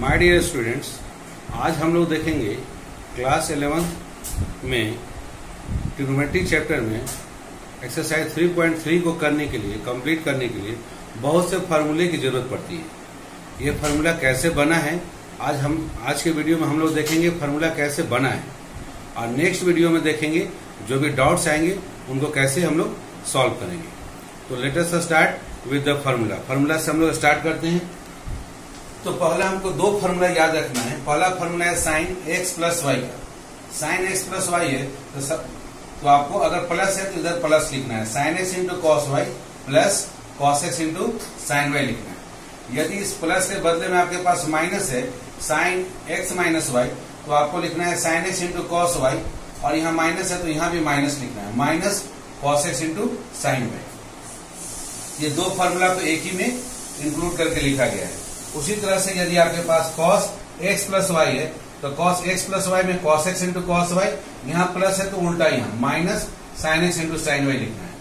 My dear students, आज हम लोग देखेंगे क्लास 11 में ट्रिग्नोमेट्री चैप्टर में एक्सरसाइज 3.3 को करने के लिए, कंप्लीट करने के लिए बहुत से फार्मूले की जरूरत पड़ती है। ये फार्मूला कैसे बना है आज के वीडियो में हम लोग देखेंगे फार्मूला कैसे बना है, और नेक्स्ट वीडियो में देखेंगे जो भी डाउट्स आएंगे उनको कैसे हम लोग सॉल्व करेंगे। तो let us start with the formula. Formula से हम लोग स्टार्ट करते हैं। तो पहला हमको दो फार्मूला याद रखना है। पहला फार्मूला है साइन एक्स प्लस वाई का। साइन एक्स प्लस वाई है तो आपको अगर प्लस है तो इधर प्लस लिखना है, sine x into cos y plus cos x into sine y लिखना है। यदि इस प्लस के बदले में आपके पास माइनस है, साइन एक्स माइनस वाई, तो आपको लिखना है sine x into cos y, और यहाँ माइनस है तो यहाँ भी माइनस लिखना है, minus cos x into sine y. ये दो फार्मूला को एक ही में इंक्लूड करके लिखा गया है। उसी तरह से यदि आपके पास cos x प्लस वाई है तो cos x प्लस वाई में cos x into cos y, यहाँ प्लस है तो उल्टा यहाँ minus sine x into sine y लिखना है।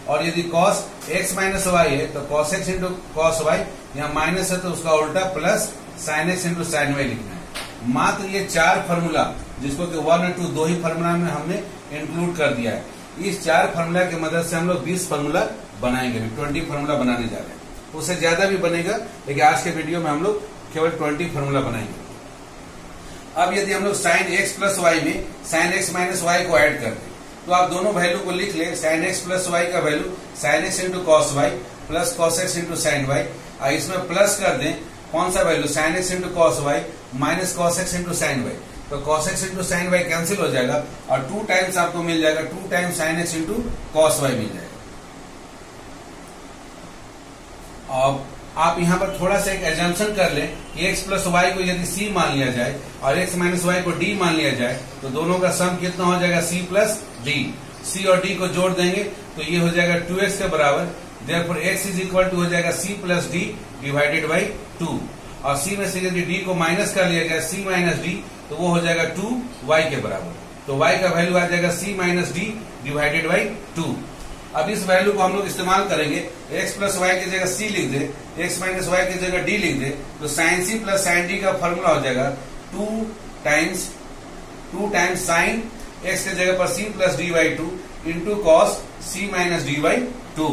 और यदि cos x माइनस वाई है तो cos x into cos y, यहाँ माइनस है तो उसका उल्टा plus sine x into sine y लिखना है। मात्र ये चार फार्मूला, जिसको कि 1 और 2 दो ही फार्मूला में हमने इंक्लूड कर दिया है। इस चार फार्मूला की मदद से हम लोग 20 फार्मूला बनाएंगे, 20 फार्मूला बनाने जा रहे हैं। उससे ज्यादा भी बनेगा, लेकिन आज के वीडियो में हम लोग केवल 20 फार्मूला बनाएंगे। अब यदि हम लोग साइन एक्स प्लस वाई में साइन एक्स माइनस वाई को ऐड कर दें तो आप दोनों वैल्यू को लिख ले। साइन एक्स प्लस वाई का value sine x into cos y plus cos x into sine y, और इसमें प्लस कर दें कौन सा value, sine x into cos y minus cos x into sine y. तो cos x into sine y cancel हो जाएगा और 2 टाइम्स आपको मिल जाएगा, 2 times sine x into cos y मिल जाएगा। अब आप यहाँ पर थोड़ा सा एक एजम्पशन कर लें कि x प्लस वाई को यदि c मान लिया जाए और x माइनस वाई को d मान लिया जाए तो दोनों का सम कितना हो जाएगा, c प्लस d। c और d को जोड़ देंगे तो ये हो जाएगा 2x के बराबर। Therefore x is equal to हो जाएगा c plus d divided by 2, और c में से यदि d को माइनस कर लिया जाए, c माइनस d, तो वो हो जाएगा 2y के बराबर। तो y का वैल्यू आ जाएगा c minus d divided by 2। अब इस वैल्यू को हम लोग इस्तेमाल करेंगे, x प्लस वाई की जगह c लिख दे, x माइनस वाई की जगह d लिख दे, तो sine c plus sine d का फॉर्मूला हो जाएगा 2 टाइम्स साइन x की जगह पर c plus d by 2 into cos c minus d by 2।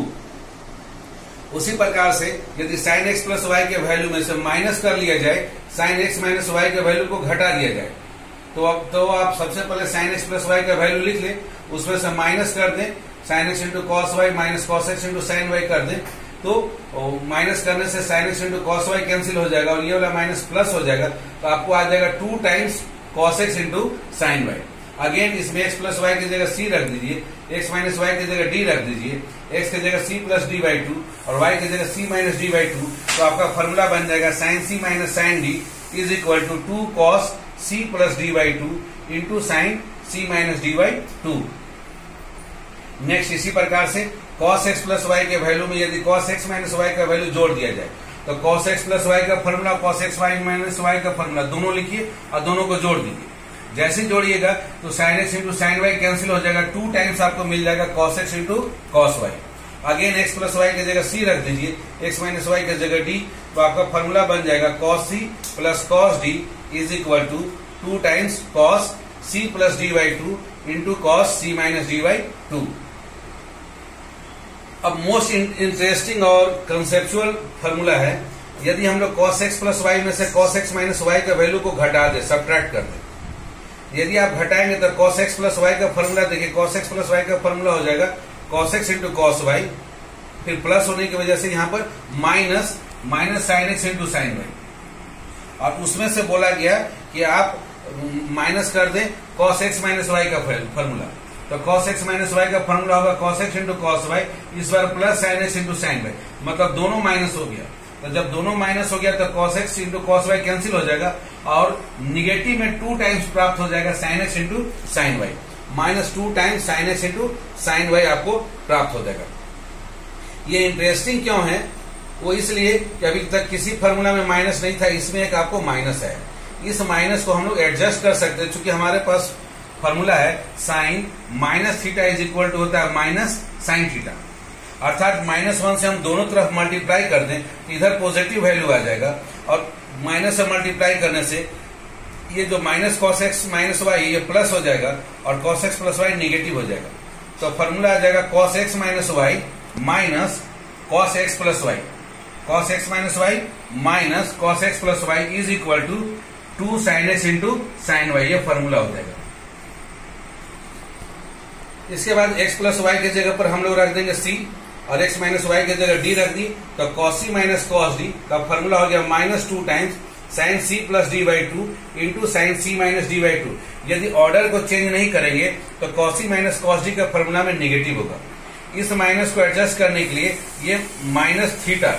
उसी प्रकार से यदि साइन x प्लस वाई के वैल्यू में से माइनस कर लिया जाए, साइन x माइनस वाई के वैल्यू को घटा दिया जाए, तो आप सबसे पहले साइन x प्लस वाई का वैल्यू लिख ले, उसमें से माइनस कर दें, sine x into cos y minus cos x into sine y कर दें, तो माइनस करने से sine x into cos y cancel हो जाएगा और ये वाला माइनस प्लस हो जाएगा, तो आपको आ जाएगा 2 times cos x into sine y. Again इसमें एक्स प्लस वाई की जगह सी रख दीजिए, एक्स माइनस वाई की जगह डी रख दीजिए, एक्स की जगह सी प्लस डी बाई 2 और वाई की जगह सी माइनस डी बाई 2, तो आपका फॉर्मूला बन जाएगा sine c minus sine d is equal to 2 cos c plus d by 2 into sine c minus d by 2। Next इसी प्रकार से cos x प्लस वाई के वैल्यू में यदि cos x माइनस वाई का वैल्यू जोड़ दिया जाए तो cos x प्लस वाई का formula, cos x y minus y का फॉर्मूला, दोनों लिखिए और दोनों को जोड़ दीजिए। जैसे ही जोड़िएगा तो sin x into sine y cancel हो जाएगा, 2 टाइम्स आपको मिल जाएगा cos x into cos y. Again x plus y की जगह c रख दीजिए, x माइनस वाई की जगह d, तो आपका फॉर्मूला बन जाएगा cos c plus cos d is equal to 2 times cos c plus d by 2 into cos c minus d by 2। अब मोस्ट इंटरेस्टिंग और कंसेप्चुअल फॉर्मूला है, यदि हम लोग cos x प्लस वाई में से cos x माइनस वाई का value को घटा दे, सब्ट्रैक्ट कर दे। यदि आप घटाएंगे तो cos x प्लस वाई का फॉर्मूला देखिए, cos x प्लस वाई का फॉर्मूला हो जाएगा cos x into cos y, फिर प्लस होने की वजह से यहाँ पर minus sine x into sine y, और उसमें से बोला गया कि आप माइनस कर दें cos x माइनस वाई का फॉर्मूला, तो cos x माइनस वाई का फॉर्मूला होगा cos x into cos y, इस बार plus sine x into sine y, मतलब दोनों माइनस हो गया। तो जब दोनों माइनस हो गया तो cos x into cos y cancel हो जाएगा और निगेटिव में 2 टाइम्स प्राप्त हो जाएगा sin x into sine y, minus 2 times sin x into sine y आपको प्राप्त हो जाएगा। ये इंटरेस्टिंग क्यों है? वो इसलिए कि अभी तक किसी फॉर्मूला में माइनस नहीं था, इसमें एक आपको माइनस है। इस माइनस को हम लोग एडजस्ट कर सकते हैं, चूंकि हमारे पास फॉर्मूला है sine minus theta is equal to होता है माइनस साइन थीटा, अर्थात -1 से हम दोनों तरफ मल्टीप्लाई कर दें तो इधर पॉजिटिव वैल्यू आ जाएगा और माइनस से मल्टीप्लाई करने से ये जो minus cos x minus y ये प्लस हो जाएगा और cos x plus y negative हो जाएगा। तो फॉर्मूला आ जाएगा cos x minus y minus cos x plus y, cos x minus y minus cos x plus y is equal to 2 sine x into sine y, ये formula हो जाएगा। इसके बाद x प्लस वाई के जगह पर हम लोग रख देंगे c और x माइनस वाई की जगह d रख दी, तो cos c minus cos d का फॉर्मूला हो गया minus 2 times sign c plus d by 2 into sign c minus d by 2। यदि ऑर्डर को चेंज नहीं करेंगे तो cos c minus cos d का फॉर्मूला में निगेटिव होगा। इस माइनस को एडजस्ट करने के लिए ये माइनस थीटा,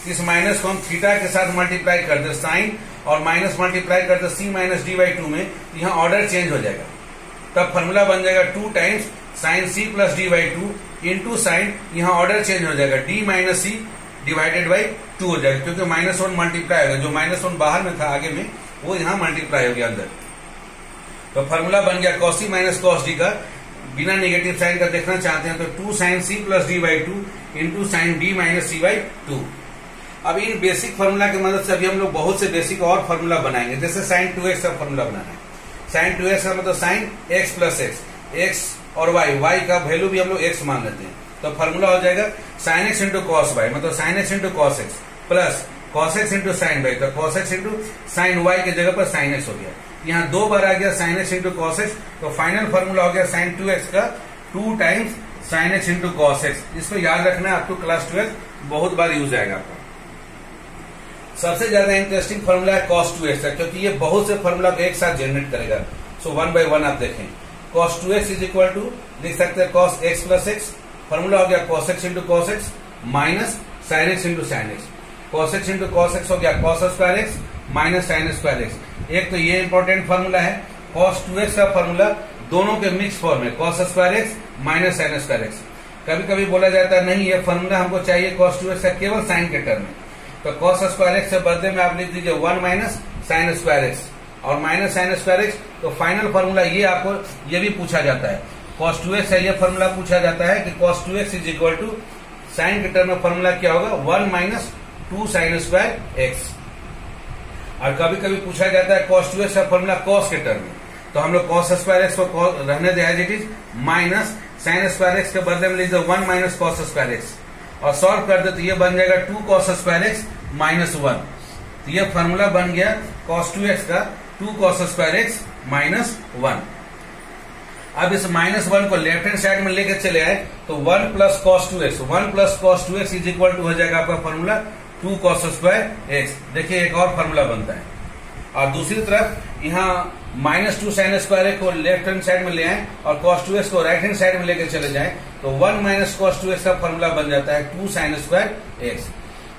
इस माइनस को हम थीटा के साथ मल्टीप्लाई कर दे, साइन और माइनस मल्टीप्लाई कर दे c माइनस d बाई 2 में, यहाँ ऑर्डर चेंज हो जाएगा। तब फॉर्मूला बन जाएगा 2 times sign c plus d by 2 into sign, यहाँ ऑर्डर चेंज हो जाएगा d minus c divided by 2 हो जाएगा, क्योंकि माइनस 1 मल्टीप्लाई होगा, जो माइनस 1 बाहर में था आगे में वो यहाँ मल्टीप्लाई हो गया अंदर। तो फॉर्मूला बन गया cos c minus cos d का, बिना नेगेटिव साइन का देखना चाहते हैं तो 2 sine c plus d by 2 into sine d minus c by 2। अब इन बेसिक फॉर्मूला की मदद से अभी हम लोग बहुत से बेसिक और फॉर्मूला बनाएंगे, जैसे साइन 2x का फॉर्मूला बनाना है। साइन 2x का मतलब साइन x प्लस x और y का वैल्यू भी हम लोग x मान लेते हैं, तो फॉर्मूला हो जाएगा sine x into cos y, मतलब sine x into cos x plus cos x into sine y, तो cos x into sine y की जगह पर साइन x हो गया। यहाँ 2 बार आ गया sine x into cos x, तो फाइनल फॉर्मूला हो गया साइन 2x का 2 times sine x into cos x. इसको याद रखना है, आपको क्लास 12 बहुत बार यूज आएगा आपको। सबसे ज्यादा इंटरेस्टिंग फॉर्मूला है cos 2x का, क्योंकि ये बहुत से फॉर्मूला को एक साथ जनरेट करेगा। सो 1 बाय 1 आप देखें, cos 2x is equal to लिख सकते हैं cos x plus x, formula हो गया cos x into cos x minus sine x into sine x, cos x into cos x हो गया cos square x minus sine square x। एक तो ये इंपॉर्टेंट फॉर्मूला है। cos 2x का formula दोनों के मिक्स फॉर्म है, cos square x minus sine square x। कभी कभी बोला जाता है नहीं, ये फॉर्मूला हमको चाहिए cos 2x का केवल साइन के टर्म में, तो cos स्क्वायर x से बदले में आप लिख दीजिए 1 माइनस साइन स्क्वायर x और माइनस साइन स्क्वायर x। तो फाइनल फॉर्मूला ये आपको ये भी पूछा जाता है, cos 2x से ये फॉर्मूला पूछा जाता है कि cos 2x is equal to sine के टर्म में फॉर्मूला क्या होगा 1 माइनस 2 साइन स्क्वायर x। और कभी कभी पूछा जाता है cos 2x का फॉर्मूला cos के टर्म में, तो हम लोग cos स्क्वायर x को रहने दे as it is minus sine square x के बदले में लिख दो 1 माइनस cos स्क्वायर x और सॉल्व कर दे तो ये बन जाएगा 2 cos स्क्वायर x माइनस 1। तो ये फॉर्मूला बन गया cos 2x का 2 cos स्क्वायर x माइनस 1। अब इस माइनस 1 को लेफ्ट हैंड साइड में लेकर चले आए तो 1 plus cos 2x, 1 plus cos 2x is equal to हो जाएगा आपका फॉर्मूला 2 cos स्क्वायर x। देखिए एक और फॉर्मूला बनता है। और दूसरी तरफ यहाँ माइनस 2 साइन स्क्वायर को लेफ्ट हैंड साइड में ले आए और cos 2x को राइट हैंड साइड में लेकर चले जाए तो 1 माइनस cos 2x का फॉर्मूला बन जाता है 2 साइन स्क्वायर x।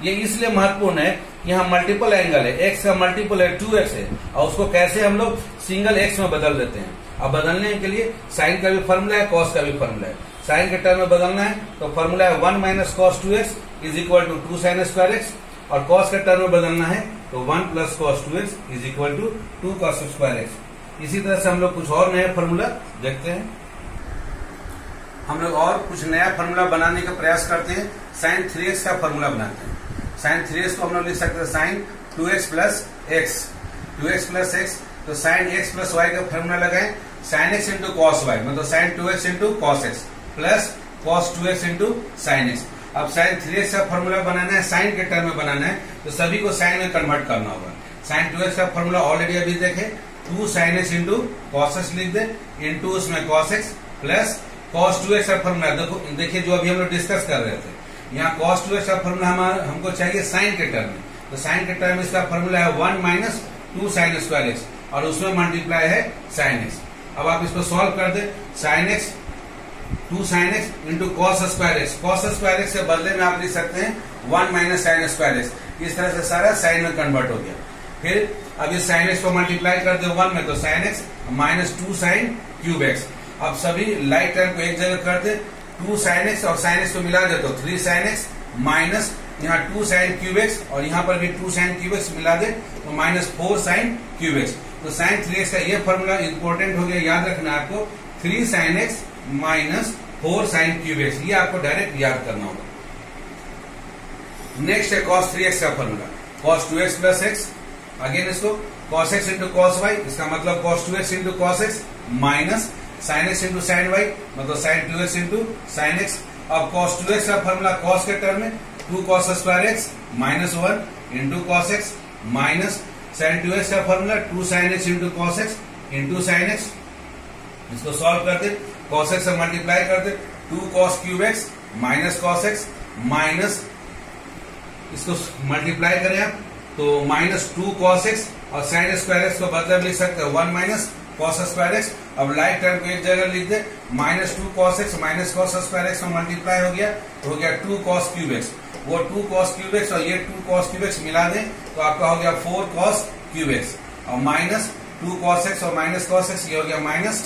ये इसलिए महत्वपूर्ण है, यहाँ मल्टीपल एंगल है, x का मल्टीपल है 2x है और उसको कैसे हम लोग सिंगल x में बदल देते हैं। अब बदलने के लिए साइन का भी फॉर्मूला है, cos का भी फॉर्मूला है। साइन के टर्म में बदलना है तो फॉर्मूला है 1 minus cos 2x is equal to 2 sine square x और cos के टर्म में बदलना है तो 1 plus cos 2x is equal to 2 cos square x। इसी तरह से हम लोग कुछ और नया फॉर्मूला देखते हैं। हम लोग और कुछ नया फॉर्मूला बनाने का प्रयास करते हैं। साइन 3x का फॉर्मूला बनाते हैं। साइन 3x को हम लोग लिख सकते हैं sine 2x plus x, 2x plus x, तो साइन x प्लस y का फॉर्मूला लगाएं sine x into cos y, मतलब sine 2x into cos x plus cos 2x into sine x। अब साइन 3x का फॉर्मूला बनाना है, sign के term में बनाना है, तो सभी को साइन में कन्वर्ट करना होगा। साइन 2x का फॉर्मूला ऑलरेडी अभी देखे 2 sine x into cos x लिख दे इंटू उसमें cos x plus cos 2x का फॉर्मूला देखिए जो अभी हम लोग डिस्कस कर रहे थे। यहाँ cos 2x का फॉर्मूला हमको चाहिए साइन के टर्म में, तो साइन के टर्म में इसका फॉर्मूला है 1 माइनस 2 साइन स्क्वायर x और उसमें मल्टीप्लाई है साइन x। अब आप इसको सॉल्व कर दे, sine x 2 sine x into cos square x, cos square x के बदले में आप लिख सकते हैं 1 माइनस साइन स्क्वायर x। इस तरह से सारा साइन में कन्वर्ट हो गया। फिर अब इस साइन x को मल्टीप्लाई कर दे 1 में, तो sine x minus 2 sine cube x। अब सभी लाइट टर्म को एक जगह कर दे, 2 साइन x और साइन x को मिला दे तो 3 साइन x माइनस यहाँ 2 साइन क्यूब x और यहाँ पर भी 2 साइन क्यूब x मिला दे तो माइनस 4 साइन क्यूब x। तो साइन 3x का ये फॉर्मूला इंपॉर्टेंट हो गया, याद रखना आपको 3 sine x minus 4 sine cube x, ये आपको डायरेक्ट याद करना होगा। नेक्स्ट है cos 3x का formula. cos 2x plus x, again इसको cos x into cos y, इसका मतलब cos 2x into cos x minus sin x into sin y, मतलब sin 2x into sin x। अब cos 2x का formula cos के term में 2 cos square x minus 1 into cos x minus sin 2x का formula 2 sin x into cos x into sin x। इसको solve करते cos x से multiply करते 2 cos cube x minus cos x minus इसको multiply करें आप तो minus 2 cos x और sin स्क्वायर x को बदले लिख सकते हैं 1 माइनस cos स्क्वायर x। अब लाइक टर्म को एक जगह लिख दे minus 2 cos x minus cos square x में मल्टीप्लाई हो गया तो हो गया 2 cos क्यूब x। वो 2 cos क्यूब x और ये 2 cos क्यूब x मिला दें तो आपका हो गया 4 cos क्यूब x और माइनस 2 cos x और माइनस cos x, ये हो गया माइनस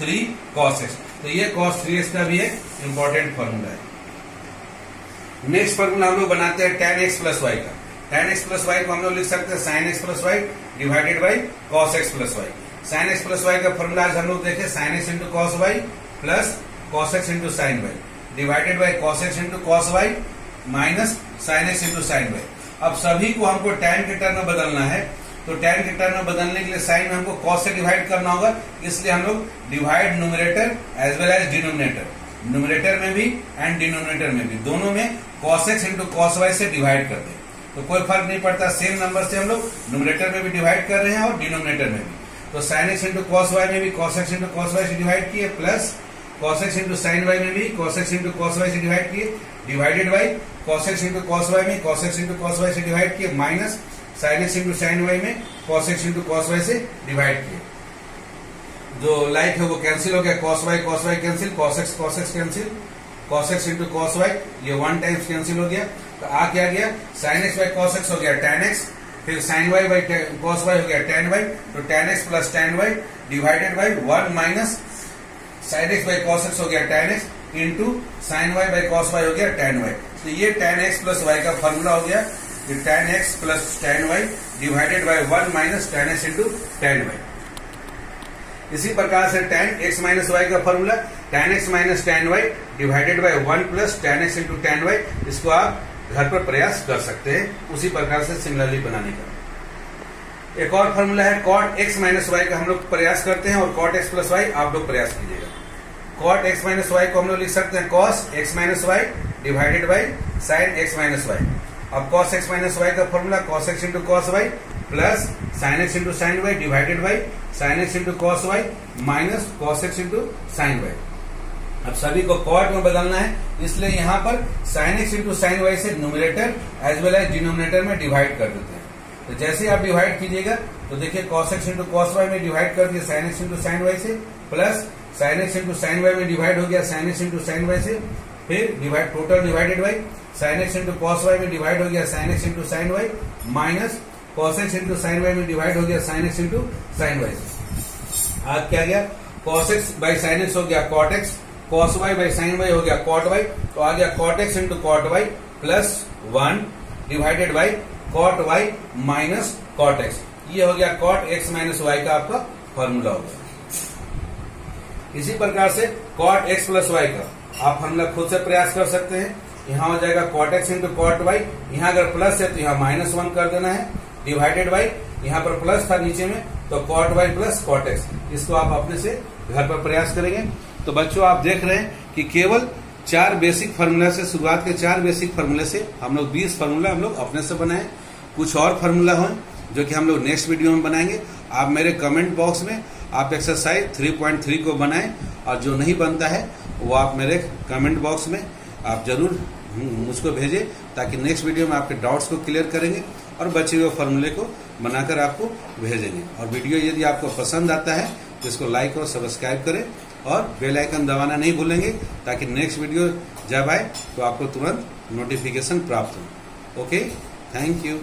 3 cos x। तो ये cos 3x का भी एक इंपॉर्टेंट फॉर्मूला है। नेक्स्ट फॉर्मूला हम लोग बनाते हैं tan x प्लस y का। tan x प्लस y को हम लोग लिख सकते हैं sin x plus y divided by cos x plus y। sin x plus y का फॉर्मूला आज हम लोग देखे sin x into cos y plus cos x into sin y divided by cos x into cos y minus sin x into sin y। अब सभी को हमको tan के टर्म में बदलना है तो tan के टर्म में बदलने के लिए साइन में हमको cos से डिवाइड करना होगा, इसलिए हम लोग divide numerator as well as denominator, numerator में भी एंड डिनोमिनेटर में भी दोनों में cos x into cos y से डिवाइड करते हैं। तो कोई फर्क नहीं पड़ता, सेम नंबर से हम लोग न्यूमरेटर में भी डिवाइड कर रहे हैं और डिनोमिनेटर में भी। तो sin x into cos y में भी cos x into cos y से डिवाइड किए plus cos x into sin y में भी cos x into cos y से डिवाइड किए divided by cos x into cos y में cos x into cos y से डिवाइड किए minus sin x into sin y में cos x into cos y से divide किए। जो like है वो कैंसिल हो गया, cos y cancel, cos x cancel, cos x into cos y ये 1 टाइम्स कैंसिल हो गया। तो आ क्या गया sin x by cos x हो गया tan x, फिर sin y by cos y हो गया tan y, तो tan x plus tan y divided by 1 minus sin x by cos x हो गया tan x into sin y by cos y हो गया tan y। तो ये tan x प्लस y का फॉर्मूला हो गया, tan x plus tan y divided by 1 minus tan x into tan y। इसी प्रकार से tan x माइनस y का formula tan x minus tan y divided by 1 plus tan x into tan y। इसको आप घर पर प्रयास कर सकते हैं उसी प्रकार से सिमिलरली बनाने का। एक और फॉर्मूला है cot x माइनस y का हम लोग प्रयास करते हैं और cot x प्लस y आप लोग प्रयास कीजिएगा। cot x माइनस y को हम लोग लिख सकते हैं cos x minus y divided by sin x minus y। अब cos x माइनस y का formula cos x into cos y plus sin x into sin y divided by sin x into cos y minus cos x into sin y। अब सभी को cot में बदलना है, इसलिए यहाँ पर sin x into sin y से numerator as well as denominator में डिवाइड कर देते हैं। तो जैसे आप डिवाइड कीजिएगा तो देखिए cos x into cos y में डिवाइड कर दिया sin x into sin y से, plus sin x into sin y में डिवाइड हो गया sin x into sin y से, फिर divide total divided by sin x into cos y में डिवाइड हो गया sin x into sin y minus cos x into sin y में divide हो गया sin x into sin y से। आज क्या गया cos x by sin x हो गया cot x, cos y by sin y हो गया cot y, तो आ गया cot x into cot y plus 1 divided by cot y minus cot x। ये हो गया cot x माइनस y का आपका फॉर्मूला हो गया। इसी प्रकार से cot x प्लस y का आप फॉर्मूला खुद से प्रयास कर सकते हैं। यहाँ हो जाएगा cot x into cot y, यहाँ अगर प्लस है तो यहाँ माइनस 1 कर देना है डिवाइडेड बाई, यहाँ पर प्लस था नीचे में तो cot y plus cot x। इसको आप अपने से घर पर प्रयास करेंगे। तो बच्चों आप देख रहे हैं कि केवल 4 बेसिक फार्मूला से शुरुआत के 4 बेसिक फार्मूले से हम लोग 20 फार्मूला हम लोग अपने से बनाए। कुछ और फार्मूला हो जो कि हम लोग नेक्स्ट वीडियो में बनाएंगे। आप मेरे कमेंट बॉक्स में आप एक्सरसाइज 3.3 को बनाएं और जो नहीं बनता है वो आप मेरे कमेंट बॉक्स में आप जरूर मुझको भेजें, ताकि नेक्स्ट वीडियो में आपके डाउट्स को क्लियर करेंगे और बचे हुए फार्मूले को बनाकर आपको भेजेंगे। और वीडियो यदि आपको पसंद आता है तो इसको लाइक और सब्सक्राइब करें और बेल आइकन दबाना नहीं भूलेंगे, ताकि नेक्स्ट वीडियो जब आए तो आपको तुरंत नोटिफिकेशन प्राप्त हो। Okay, thank you.